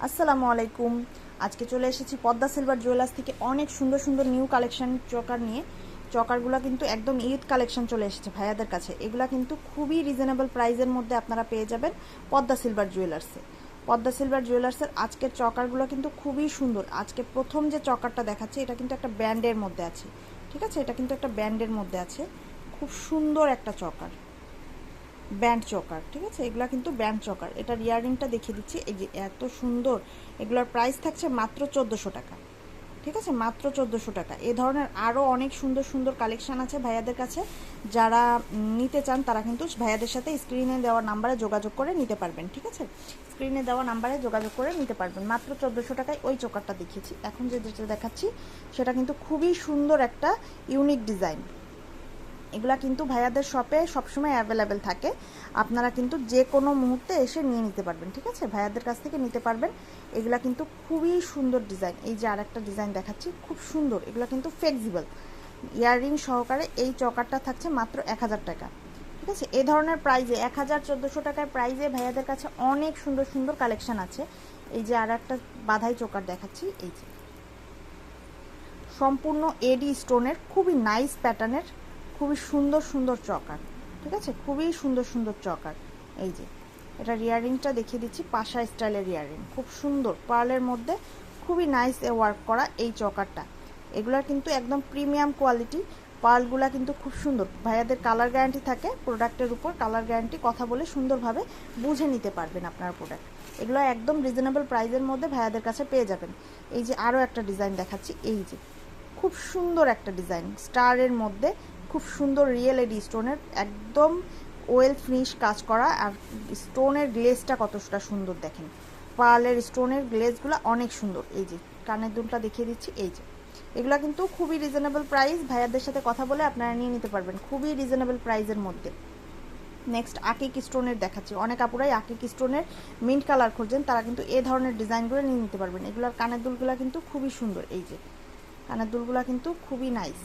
আসসালামু আলাইকুম। আজকে চলে এসেছি পদ্মা সিলভার জুয়েলার্স থেকে অনেক সুন্দর সুন্দর নিউ কালেকশন চকার নিয়ে। চকারগুলো কিন্তু একদম ঈদ কালেকশন চলে এসেছে ভাইয়াদের কাছে। এগুলা কিন্তু খুবই রিজনেবল প্রাইসের মধ্যে আপনারা পেয়ে যাবেন পদ্মা সিলভার জুয়েলার্সে। পদ্মা সিলভার জুয়েলার্সের আজকের চকারগুলো কিন্তু খুবই সুন্দর। আজকে প্রথম যে চকারটা দেখাচ্ছি এটা কিন্তু একটা ব্যান্ডের মধ্যে আছে, ঠিক আছে? এটা কিন্তু একটা ব্যান্ডের মধ্যে আছে, খুব সুন্দর একটা চকার, ব্যান্ড চকার, ঠিক আছে? এগুলা কিন্তু ব্যান্ড চকার। এটার ইয়াররিংটা দেখিয়ে দিচ্ছি, এই যে এত সুন্দর। এগুলোর প্রাইস থাকছে মাত্র 1400 টাকা, ঠিক আছে? মাত্র 1400 টাকা। এ ধরনের আরও অনেক সুন্দর সুন্দর কালেকশান আছে ভাইয়াদের কাছে। যারা নিতে চান তারা কিন্তু ভাইয়াদের সাথে স্ক্রিনে দেওয়া নাম্বারে যোগাযোগ করে নিতে পারবেন, ঠিক আছে? স্ক্রিনে দেওয়া নাম্বারে যোগাযোগ করে নিতে পারবেন। মাত্র 1400 টাকায় ওই চোকারটা দেখিয়েছি। এখন যেটা দেখাচ্ছি সেটা কিন্তু খুবই সুন্দর একটা ইউনিক ডিজাইন। এগুলা কিন্তু ভাইয়াদের শপে সবসময় অ্যাভেলেবেল থাকে, আপনারা কিন্তু যে কোনো মুহূর্তে এসে নিয়ে নিতে পারবেন, ঠিক আছে? ভাইয়াদের কাছ থেকে নিতে পারবেন। এগুলা কিন্তু খুবই সুন্দর ডিজাইন। এই যে আরেকটা ডিজাইন দেখাচ্ছি, খুব সুন্দর। এগুলা কিন্তু ফ্লেক্সিবল ইয়াররিং সহকারে। এই চকারটা থাকছে মাত্র 1000 টাকা, ঠিক আছে? এই ধরনের প্রাইজে 1400 টাকার প্রাইজে ভাইয়াদের কাছে অনেক সুন্দর সুন্দর কালেকশন আছে। এই যে আর একটা বাধাই চোকার দেখাচ্ছি, এই যে সম্পূর্ণ এডি স্টোনের খুবই নাইস প্যাটার্নের, খুবই সুন্দর সুন্দর চকার, ঠিক আছে? খুবই সুন্দর সুন্দর চকার। এই যে এটা ইয়াররিংটা দেখিয়ে দিচ্ছি, পাশা স্টাইলের ইয়াররিং, খুব সুন্দর পার্লের মধ্যে, খুবই নাইস এ ওয়ার্ক করা এই চকারটা। এগুলোর কিন্তু একদম প্রিমিয়াম কোয়ালিটি। পার্লগুলা কিন্তু খুব সুন্দর। ভাইয়াদের কালার গ্যারান্টি থাকে প্রোডাক্টের উপর, কালার গ্যারান্টি, কথা বলে সুন্দরভাবে বুঝে নিতে পারবেন আপনার প্রোডাক্ট। এগুলো একদম রিজনেবল প্রাইসের মধ্যে ভাইয়াদের কাছে পেয়ে যাবেন। এই যে আরও একটা ডিজাইন দেখাচ্ছি, এই যে খুব সুন্দর একটা ডিজাইন স্টারের মধ্যে, খুব সুন্দর রিয়েল এডি স্টোনের, একদম ওয়েল ফিনিশ কাজ করা। আর স্টোনের গ্লেজটা কতটা সুন্দর দেখেন, পার্লের স্টোনের গ্লেজগুলো অনেক সুন্দর। এই যে কানের দুলটা দেখিয়ে দিচ্ছি, এই যে এগুলো কিন্তু খুবই রিজনেবল প্রাইস। ভাইয়াদের সাথে কথা বলে আপনারা নিয়ে নিতে পারবেন খুবই রিজনেবল প্রাইসের মধ্যে। নেক্সট আকিক স্টোনের দেখাচ্ছি। অনেক আপুরাই আকিক স্টোনের মিন্ট কালার খুঁজছেন, তারা কিন্তু এই ধরনের ডিজাইনগুলো নিয়ে নিতে পারবেন। এগুলোর কানের দুলগুলো কিন্তু খুবই সুন্দর। এই যে কানের দুলগুলো কিন্তু খুবই নাইস,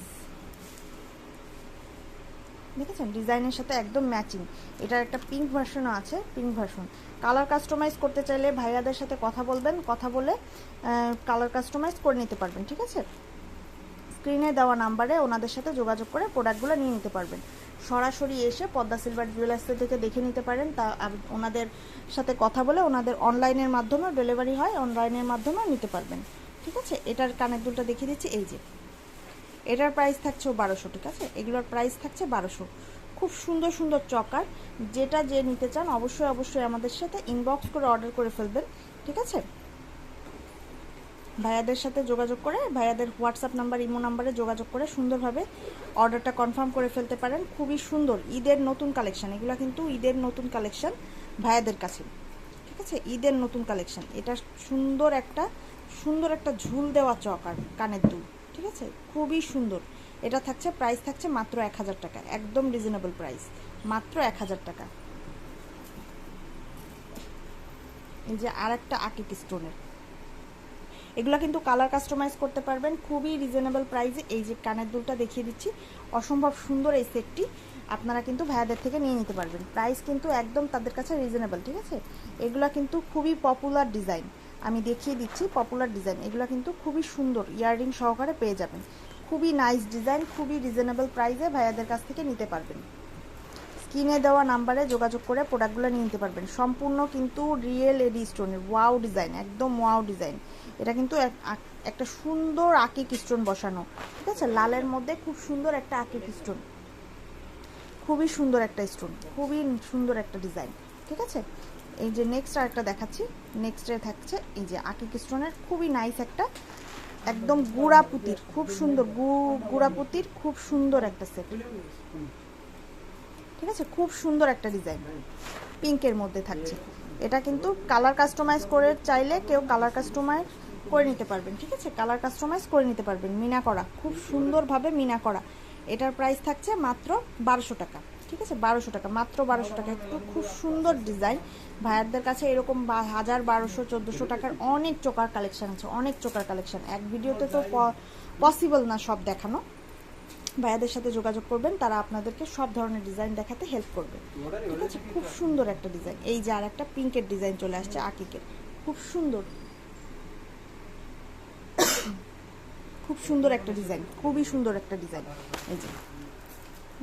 দেখেছেন? ডিজাইনের সাথে একদম ম্যাচিং। এটার একটা পিঙ্ক ভার্সনও আছে, পিঙ্ক ভার্সন। কালার কাস্টমাইজ করতে চাইলে ভাইয়াদের সাথে কথা বলবেন, কথা বলে কালার কাস্টমাইজ করে নিতে পারবেন, ঠিক আছে? স্ক্রিনে দেওয়া নাম্বারে ওনাদের সাথে যোগাযোগ করে প্রোডাক্টগুলো নিয়ে নিতে পারবেন। সরাসরি এসে পদ্মা সিলভার জুয়েলার্স থেকে দেখে নিতে পারেন। তা ওনাদের সাথে কথা বলে ওনাদের অনলাইনের মাধ্যমেও ডেলিভারি হয়, অনলাইনের মাধ্যমেও নিতে পারবেন, ঠিক আছে? এটার কানের দুলটা দেখিয়ে দিচ্ছি, এই যে এটার প্রাইস থাকছে 1200, ঠিক আছে? এগুলোর প্রাইস থাকছে 1200। খুব সুন্দর সুন্দর চকার। যেটা যে নিতে চান অবশ্যই অবশ্যই আমাদের সাথে ইনবক্স করে অর্ডার করে ফেলবেন, ঠিক আছে? ভাইয়াদের সাথে যোগাযোগ করে, ভাইয়াদের হোয়াটসঅ্যাপ নাম্বার, ইমো নাম্বারে যোগাযোগ করে সুন্দরভাবে অর্ডারটা কনফার্ম করে ফেলতে পারেন। খুবই সুন্দর ঈদের নতুন কালেকশান, এগুলো কিন্তু ঈদের নতুন কালেকশান ভাইয়াদের কাছে, ঠিক আছে? ঈদের নতুন কালেকশান। এটা সুন্দর একটা ঝুল দেওয়া চকার কানের দুল, ঠিক আছে? খুবই সুন্দর। এটা থাকছে, প্রাইস থাকছে মাত্র 1000 টাকা, একদম রিজনেবল প্রাইস, মাত্র 1000 টাকা। এই যে আর একটা আকিক স্টোনের, এগুলো কিন্তু কালার কাস্টমাইজ করতে পারবেন খুবই রিজনেবল প্রাইসে। এই যে কানের দুলটা দেখিয়ে দিচ্ছি, অসম্ভব সুন্দর এই সেটটি আপনারা কিন্তু ভাইয়াদের থেকে নিয়ে নিতে পারবেন। প্রাইস কিন্তু একদম তাদের কাছে রিজনেবল, ঠিক আছে? এগুলো কিন্তু খুবই পপুলার ডিজাইন, আমি দেখিয়ে দিচ্ছি পপুলার ডিজাইন। এগুলো কিন্তু খুবই সুন্দর ইয়াররিং সহকারে পেয়ে যাবেন। খুবই নাইস ডিজাইন, খুবই রিজনেবল প্রাইসে ভাইয়াদের কাছ থেকে নিতে পারবেন। স্ক্রিনে দেওয়া নাম্বারে যোগাযোগ করে প্রোডাক্টগুলো নিয়ে নিতে পারবেন। সম্পূর্ণ কিন্তু রিয়েল এডি স্টোনের ওয়াও ডিজাইন, একদম ওয়াও ডিজাইন। এটা কিন্তু একটা সুন্দর আকিক স্টোন বসানো, ঠিক আছে? লালের মধ্যে খুব সুন্দর একটা আকিক স্টোন, খুবই সুন্দর একটা স্টোন, খুবই সুন্দর একটা ডিজাইন, ঠিক আছে? এই যে নেক্সট আরেকটা দেখাচ্ছি, নেক্সটে থাকছে এই যে আকিক স্টোনের খুবই নাইস একটা, একদম গুড়াপুতির, খুব সুন্দর গুড়াপুতির, খুব সুন্দর একটা সেট, ঠিক আছে? খুব সুন্দর একটা ডিজাইন পিঙ্কের মধ্যে থাকছে। এটা কিন্তু কালার কাস্টমাইজ করে চাইলে কেউ কালার কাস্টমাইজ করে নিতে পারবেন, ঠিক আছে? কালার কাস্টমাইজ করে নিতে পারবেন, মিনা করা, খুব সুন্দরভাবে মিনা করা। এটার প্রাইস থাকছে মাত্র 1200 টাকা, ঠিক আছে? 1200 টাকা, মাত্র 1200 টাকা। একটু খুব সুন্দর ডিজাইন। ভাইয়ারদের কাছে এরকম 1000, 1200, 1400 টাকার অনেক চোকার কালেকশন আছে, অনেক চোকার কালেকশন। এক ভিডিওতে তো পসিবল না সব দেখানো। ভাইয়াদের সাথে যোগাযোগ করবেন, তারা আপনাদেরকে সব ধরনের ডিজাইন দেখাতে হেল্প করবে, ঠিক আছে? খুব সুন্দর একটা ডিজাইন। এই যে আর একটা পিঙ্কের ডিজাইন চলে আসছে আকিকের, খুব সুন্দর। খুব সুন্দর একটা ডিজাইন, খুবই সুন্দর একটা ডিজাইন। এই যে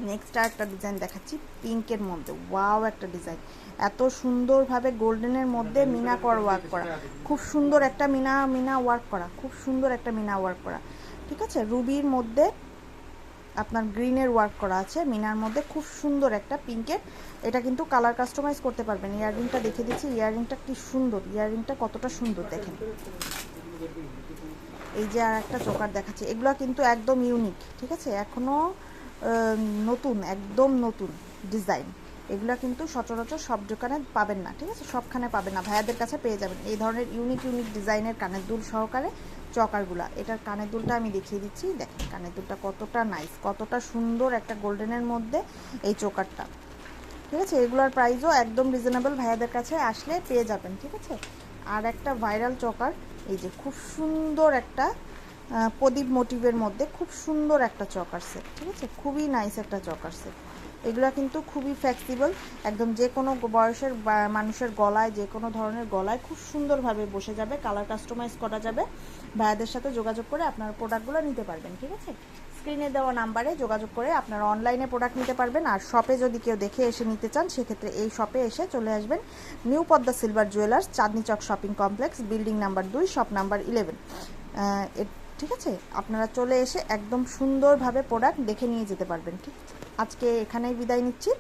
নেক্সট আর একটা ডিজাইন দেখাচ্ছি পিঙ্কের মধ্যে, ওয়াও একটা ডিজাইন, এত সুন্দরভাবে গোল্ডেনের মধ্যে মিনা কর ওয়ার্ক করা, খুব সুন্দর একটা মিনা ওয়ার্ক করা, খুব সুন্দর একটা মিনা ওয়ার্ক করা। ঠিক আছে, রুবির মধ্যে আপনার গ্রিনের ওয়ার্ক করা আছে, মিনার মধ্যে খুব সুন্দর একটা পিঙ্কের। এটা কিন্তু কালার কাস্টমাইজ করতে পারবেন। ইয়াররিংটা দেখে দিচ্ছি, ইয়াররিংটা কি সুন্দর, ইয়াররিংটা কতটা সুন্দর দেখেন। এই যে আর একটা চোকার দেখাচ্ছি, এগুলো কিন্তু একদম ইউনিক। ঠিক আছে, এখনও নতুন, একদম নতুন ডিজাইন। এগুলো কিন্তু সচরাচর সব দোকানে পাবেন না। ঠিক আছে, সবখানে পাবেন না, ভাইয়াদের কাছে পেয়ে যাবেন এই ধরনের ইউনিক ডিজাইনের কানের দুল সহকারে চকারগুলা। এটার কানের দুলটা আমি দেখিয়ে দিচ্ছি, দেখেন কানের দুলটা কতটা নাইস, কতটা সুন্দর একটা গোল্ডেনের মধ্যে এই চোকারটা। ঠিক আছে, এগুলোর প্রাইসও একদম রিজনেবল, ভাইয়াদের কাছে আসলে পেয়ে যাবেন। ঠিক আছে, আর একটা ভাইরাল চকার, এই যে খুব সুন্দর একটা প্রদীপ মোটিভের মধ্যে খুব সুন্দর একটা চকার সেট। ঠিক আছে, খুবই নাইস একটা চকার সেট। এগুলো কিন্তু খুবই ফ্লেক্সিবল, একদম যে কোনো বয়সের মানুষের গলায়, যে কোনো ধরনের গলায় খুব সুন্দরভাবে বসে যাবে, কালার কাস্টমাইজ করা যাবে। ভাইয়াদের সাথে যোগাযোগ করে আপনার প্রোডাক্টগুলো নিতে পারবেন। ঠিক আছে, স্ক্রিনে দেওয়া নাম্বারে যোগাযোগ করে আপনারা অনলাইনে প্রোডাক্ট নিতে পারবেন। আর শপে যদি কেউ দেখে এসে নিতে চান, সেক্ষেত্রে এই শপে এসে চলে আসবেন, new Padma silver jewellers, Chandni Chowk shopping complex, building number 2, shop number 11। ঠিক আছে, আপনারা চলে এসে একদম সুন্দরভাবে প্রোডাক্ট দেখে নিয়ে যেতে পারবেন। ঠিক আছে, আজকে এখানেই বিদায় নিচ্ছি।